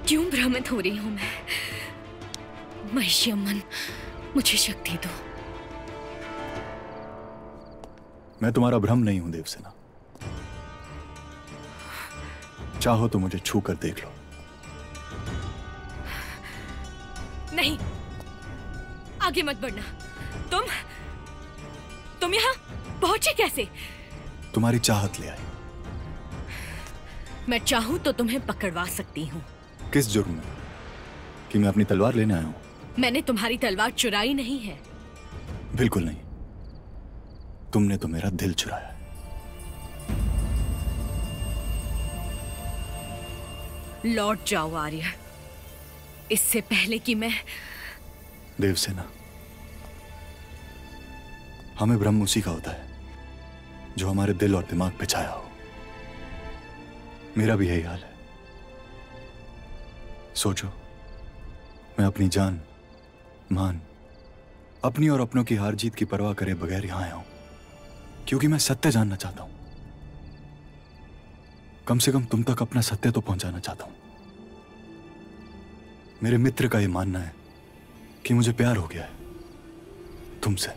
क्यों भ्रमित हो रही हूं मैं? महिष्यमन, मुझे शक्ति दो। मैं तुम्हारा भ्रम नहीं हूं देवसेना। चाहो तो मुझे छू कर देख लो। नहीं, आगे मत बढ़ना। तुम यहां पहुंचे कैसे? तुम्हारी चाहत ले आई। मैं चाहूं तो तुम्हें पकड़वा सकती हूं। किस जुर्म में? कि मैं अपनी तलवार लेने आया हूं? मैंने तुम्हारी तलवार चुराई नहीं है। बिल्कुल नहीं, तुमने तो मेरा दिल चुराया है। लौट जाओ आर्य, इससे पहले कि मैं। देवसेना, हमें भ्रम उसी का होता है जो हमारे दिल और दिमाग पे छाया हो। मेरा भी यही हाल है। सोचो, मैं अपनी जान, मान, अपनी और अपनों की हार जीत की परवाह करे बगैर यहां आया हूं क्योंकि मैं सत्य जानना चाहता हूं। कम से कम तुम तक अपना सत्य तो पहुंचाना चाहता हूं। मेरे मित्र का यह मानना है कि मुझे प्यार हो गया है तुमसे।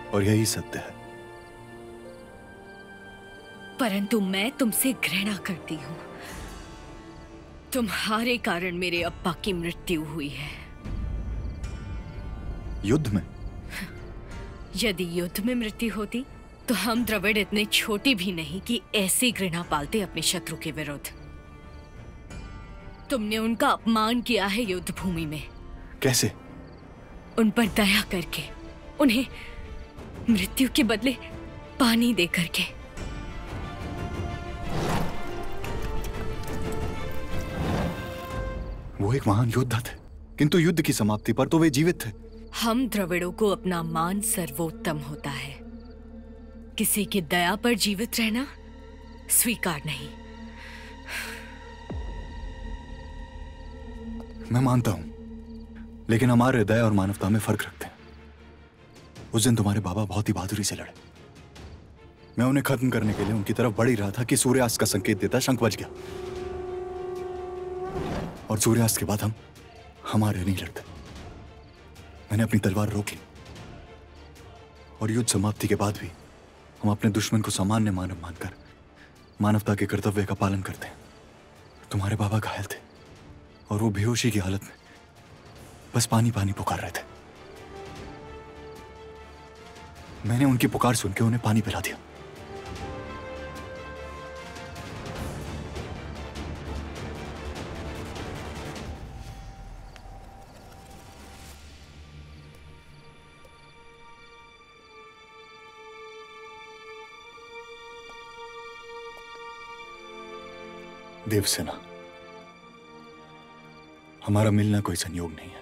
और यही सत्य है। परंतु मैं तुमसे घृणा करती हूं। तुम्हारे कारण मेरे अब्बा की मृत्यु हुई है। युद्ध में? यदि युद्ध में मृत्यु होती तो हम द्रविड़ इतने छोटी भी नहीं कि ऐसी घृणा पालते अपने शत्रु के विरुद्ध। तुमने उनका अपमान किया है युद्ध भूमि में। कैसे? उन पर दया करके, उन्हें मृत्यु के बदले पानी दे करके। वो एक महान योद्धा थे, किंतु युद्ध की समाप्ति पर तो वे जीवित थे। हम द्रविड़ों को अपना मान सर्वोत्तम होता है। किसी की दया पर जीवित रहना स्वीकार नहीं। मैं मानता हूं, लेकिन हमारे दया और मानवता में फर्क रखते हैं। उस दिन तुम्हारे बाबा बहुत ही बहादुरी से लड़े। मैं उन्हें खत्म करने के लिए उनकी तरफ बढ़ ही रहा था कि सूर्यास्त का संकेत देता शंख बज गया और सूर्यास्त के बाद हम हमारे नहीं लड़ते। मैंने अपनी तलवार रोक ली और युद्ध समाप्ति के बाद भी हम अपने दुश्मन को सामान्य मानव मानकर मानवता के कर्तव्य का पालन करते हैं। तुम्हारे बाबा घायल थे और वो बेहोशी की हालत में बस पानी पानी पुकार रहे थे। मैंने उनकी पुकार सुन के उन्हें पानी पिला दिया। देवसेना, हमारा मिलना कोई संयोग नहीं है।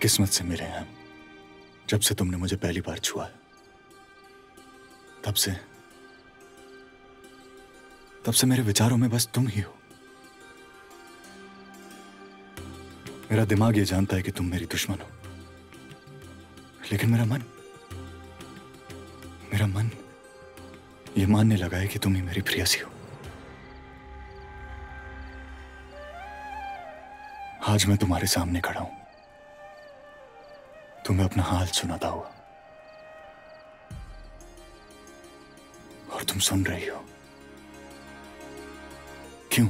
किस्मत से मिले हैं हम। जब से तुमने मुझे पहली बार छुआ है तब से मेरे विचारों में बस तुम ही हो। मेरा दिमाग ये जानता है कि तुम मेरी दुश्मन हो, लेकिन मेरा मन ये मानने लगा है कि तुम ही मेरी प्रेयसी हो। आज मैं तुम्हारे सामने खड़ा हूं, तुम्हें अपना हाल सुनाता हुआ, और तुम सुन रही हो। क्यों?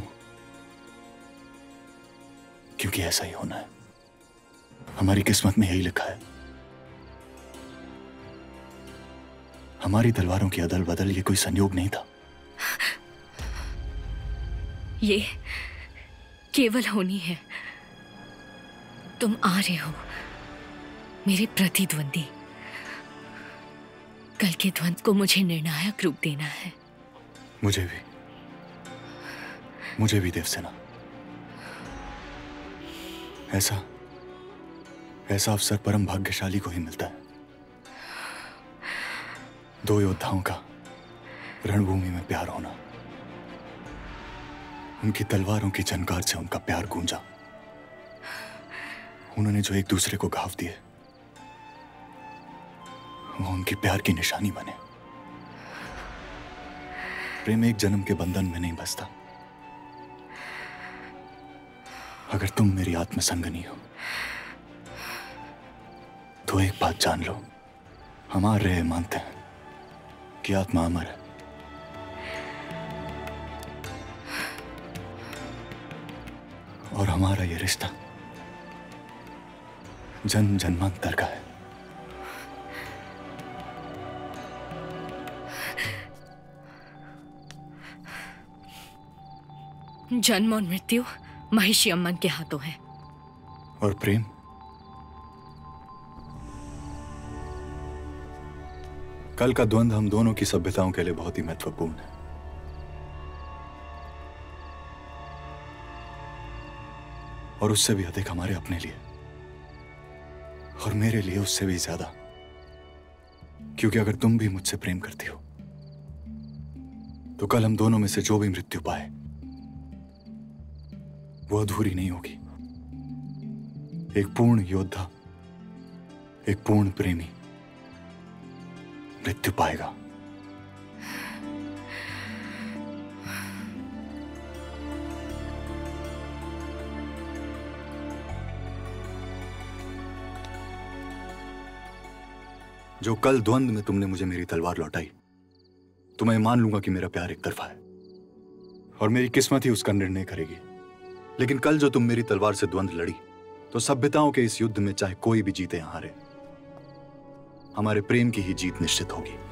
क्योंकि ऐसा ही होना है। हमारी किस्मत में यही लिखा है। हमारी तलवारों की अदल बदल ये कोई संयोग नहीं था। ये केवल होनी है। तुम आ रहे हो, मेरे प्रतिद्वंदी। कल के द्वंद्व को मुझे निर्णायक रूप देना है। मुझे भी देवसेना। ऐसा अवसर परम भाग्यशाली को ही मिलता है। दो योद्धाओं का रणभूमि में प्यार होना, उनकी तलवारों की झनकार से उनका प्यार गूंजा। उन्होंने जो एक दूसरे को घाव दिए वो उनकी प्यार की निशानी बने। प्रेम एक जन्म के बंधन में नहीं बसता। अगर तुम मेरी आत्मसंगनी हो तो एक बात जान लो, हम आ रहे मानते हैं कि आत्मा अमर है। और हमारा ये रिश्ता जन्म जन्मांतर का है। जन्म और मृत्यु महिषी अम्मन के हाथों है। और प्रेम कल का द्वंद्व हम दोनों की सभ्यताओं के लिए बहुत ही महत्वपूर्ण है। और उससे भी अधिक हमारे अपने लिए, और मेरे लिए उससे भी ज्यादा। क्योंकि अगर तुम भी मुझसे प्रेम करती हो तो कल हम दोनों में से जो भी मृत्यु पाए वो अधूरी नहीं होगी। एक पूर्ण योद्धा, एक पूर्ण प्रेमी मृत्यु पाएगा। जो कल द्वंद्व में तुमने मुझे मेरी तलवार लौटाई तो मैं मान लूंगा कि मेरा प्यार एक तरफा है और मेरी किस्मत ही उसका निर्णय करेगी। लेकिन कल जो तुम मेरी तलवार से द्वंद्व लड़ी तो सभ्यताओं के इस युद्ध में चाहे कोई भी जीते या हारे, हमारे प्रेम की ही जीत निश्चित होगी।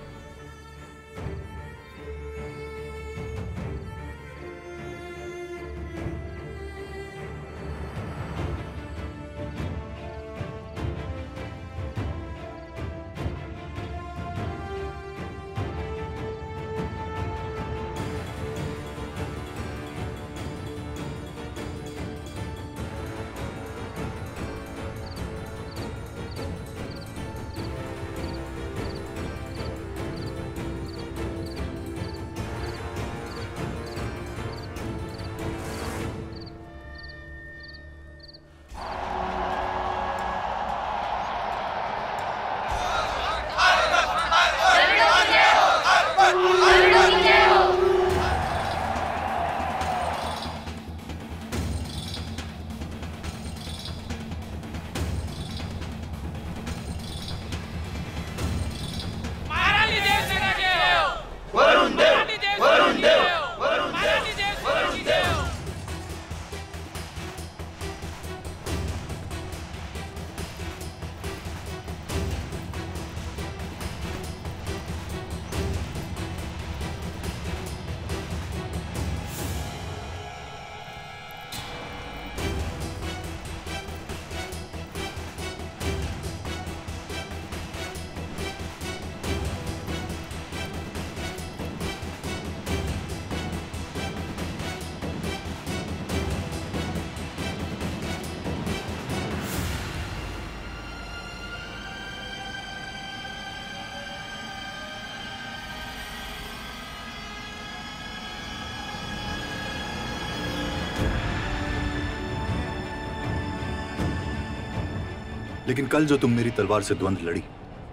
लेकिन कल जो तुम मेरी तलवार से द्वंद्व लड़ी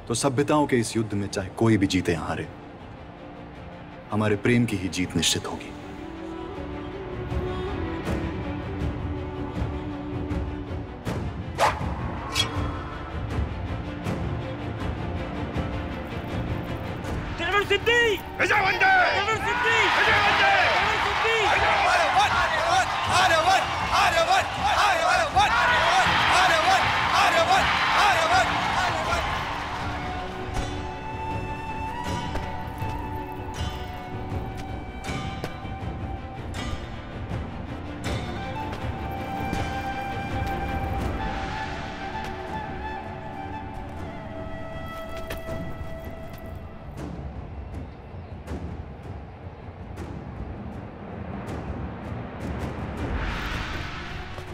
तो सभ्यताओं के इस युद्ध में चाहे कोई भी जीते या हारे, हमारे प्रेम की ही जीत निश्चित होगी।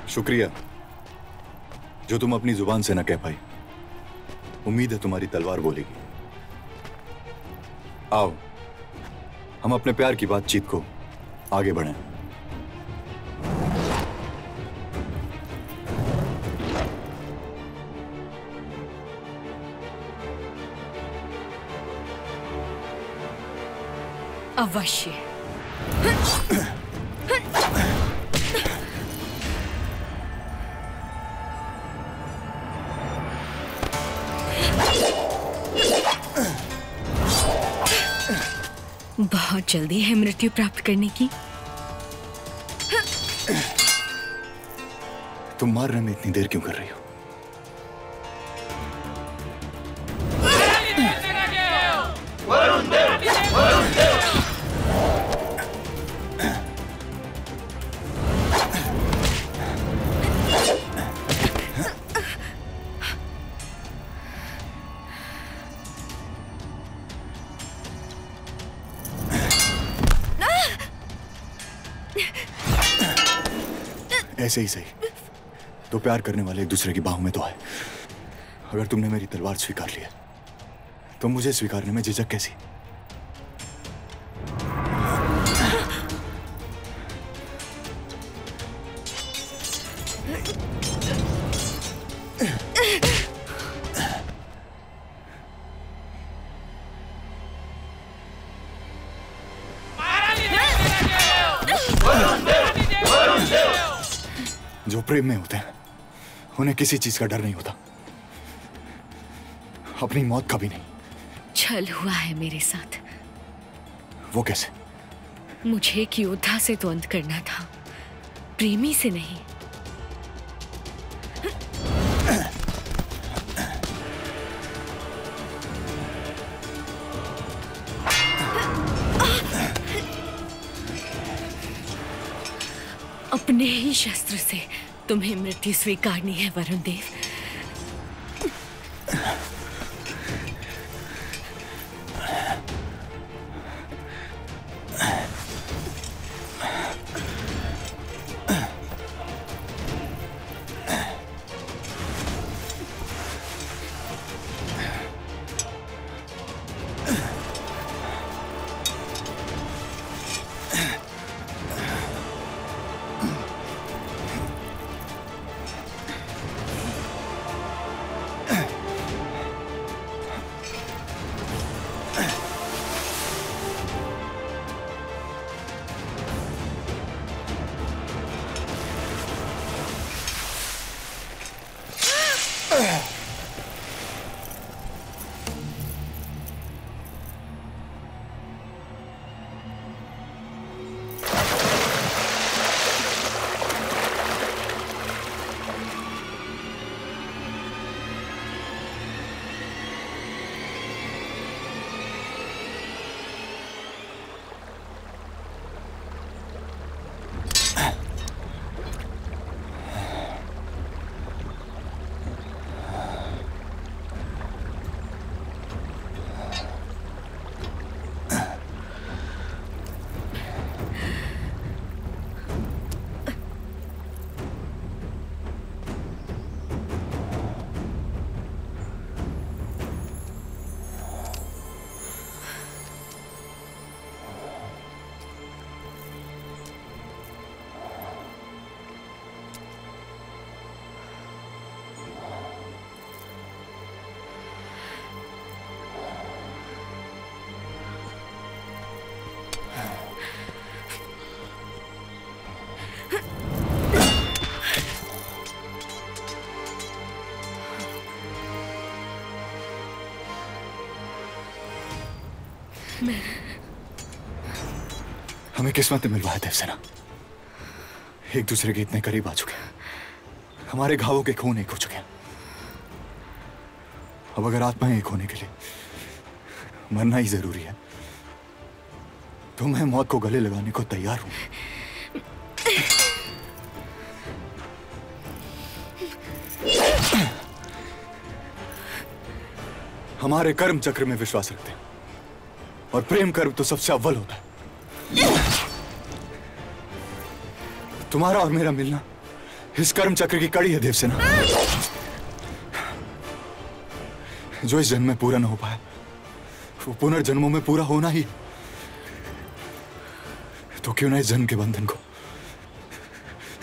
शुक्रिया जो तुम अपनी जुबान से न कह पाई। उम्मीद है तुम्हारी तलवार बोलेगी। आओ हम अपने प्यार की बातचीत को आगे बढ़ाएं। अवश्य। बहुत जल्दी है मृत्यु प्राप्त करने की। तुम मारने में इतनी देर क्यों कर रही हो? ऐसे ही सही, तो प्यार करने वाले एक दूसरे की बाहों में तो है। अगर तुमने मेरी तलवार स्वीकार ली है तो मुझे स्वीकारने में झिझक कैसी? जो प्रेम में होते हैं उन्हें किसी चीज का डर नहीं होता, अपनी मौत का भी नहीं। छल हुआ है मेरे साथ। वो कैसे? मुझे एक योद्धा से तो अंत करना था, प्रेमी से नहीं। अपने ही शस्त्र से तुम्हें मृत्यु स्वीकारनी है वरुण देव। हमें किस्मत ने मिलवाया देवसेना, एक दूसरे के इतने करीब आ चुके हैं, हमारे घावों के खून एक हो चुके हैं। अब अगर आत्माएं एक होने के लिए मरना ही जरूरी है तो मैं मौत को गले लगाने को तैयार हूं। हमारे कर्म चक्र में विश्वास रखते हैं और प्रेम कर्म तो सबसे अव्वल होता है। तुम्हारा और मेरा मिलना इस कर्म चक्र की कड़ी है देवसेना। जो इस जन्म में पूरा न हो पाया वो पुनर्जन्मों में पूरा होना ही। तो क्यों ना इस जन्म के बंधन को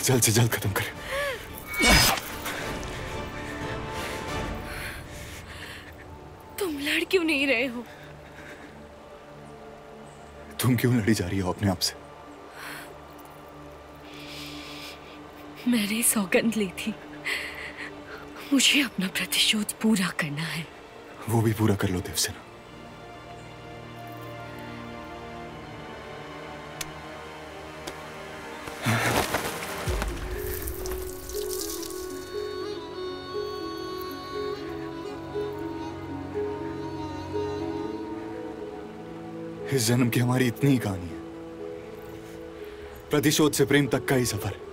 जल्द से जल्द खत्म करें। तुम लड़ क्यों नहीं रहे हो? तुम क्यों लड़ी जा रही हो अपने आप से? मैंने सौगंध ली थी, मुझे अपना प्रतिशोध पूरा करना है। वो भी पूरा कर लो देवसेना। इस जन्म की हमारी इतनी ही कहानी है, प्रतिशोध से प्रेम तक का ही सफर।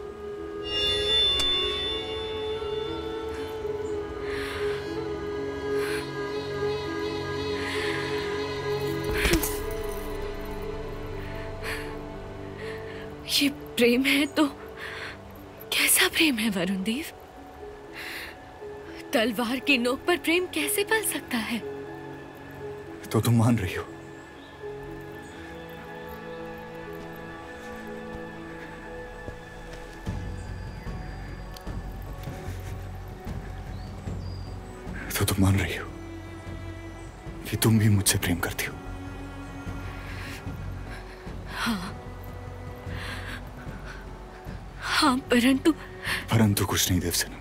ये प्रेम है तो कैसा प्रेम है वरुण देव? तलवार की नोक पर प्रेम कैसे पल सकता है? तो तुम मान रही हो? तो तुम मान रही हो कि तुम भी मुझसे प्रेम करती हो? हाँ, परंतु कुछ नहीं देवसेना,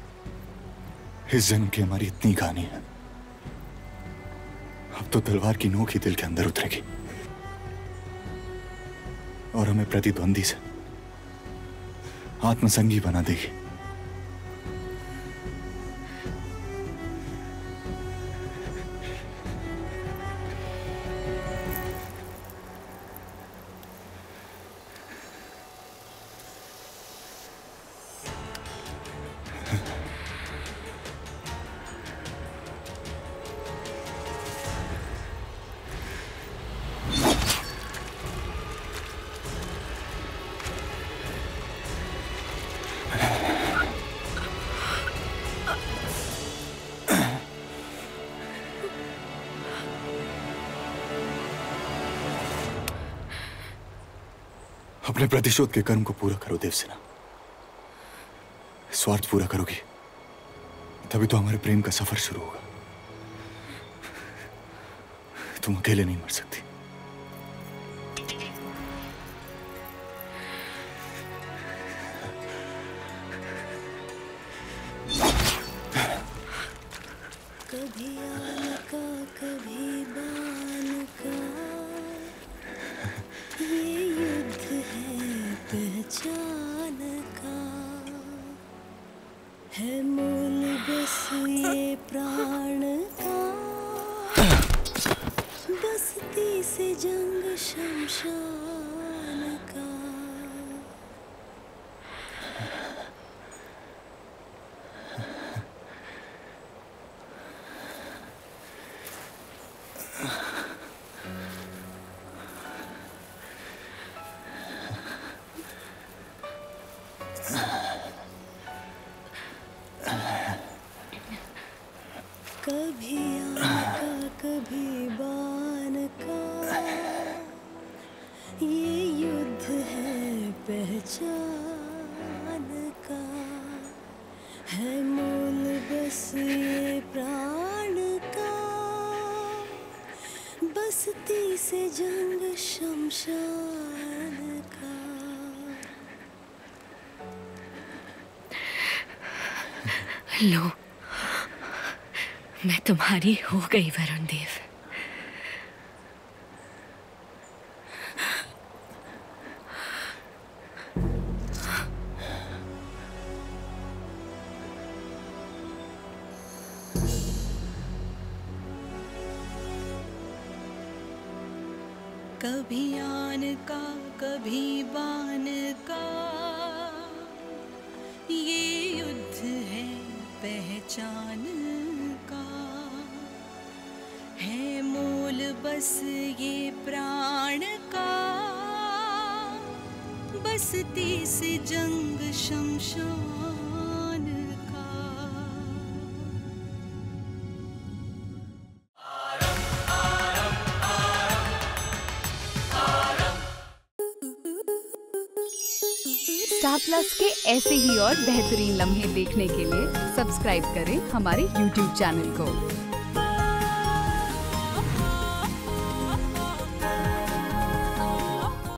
इस जन्म की हमारी इतनी कहानी है, अब तो तलवार की नोक ही दिल के अंदर उतरेगी और हमें प्रतिद्वंदी से आत्मसंगी बना देगी। अपने प्रतिशोध के कर्म को पूरा करो देवसेना। स्वार्थ पूरा करोगी तभी तो हमारे प्रेम का सफर शुरू होगा। तुम अकेले नहीं मर सकती। कभी आन का कभी बान का, ये युद्ध है पहचान का, है मूल बस ये प्राण का, बसती से जंग शमशान का। कभी आन का कभी बान का, ये युद्ध है पहचान का, है मूल बस ये प्राण का, बसती से जंग शमशान का। लो, मैं तुम्हारी हो गई वरुण देव। कभी आन का कभी बान का, ये युद्ध है पहचान का, है मूल बस ये प्राण का, बसती से जंग शमशान का। स्टार प्लस के ऐसे ही और बेहतरीन लम्हे देखने के लिए सब्सक्राइब करें हमारे YouTube चैनल को।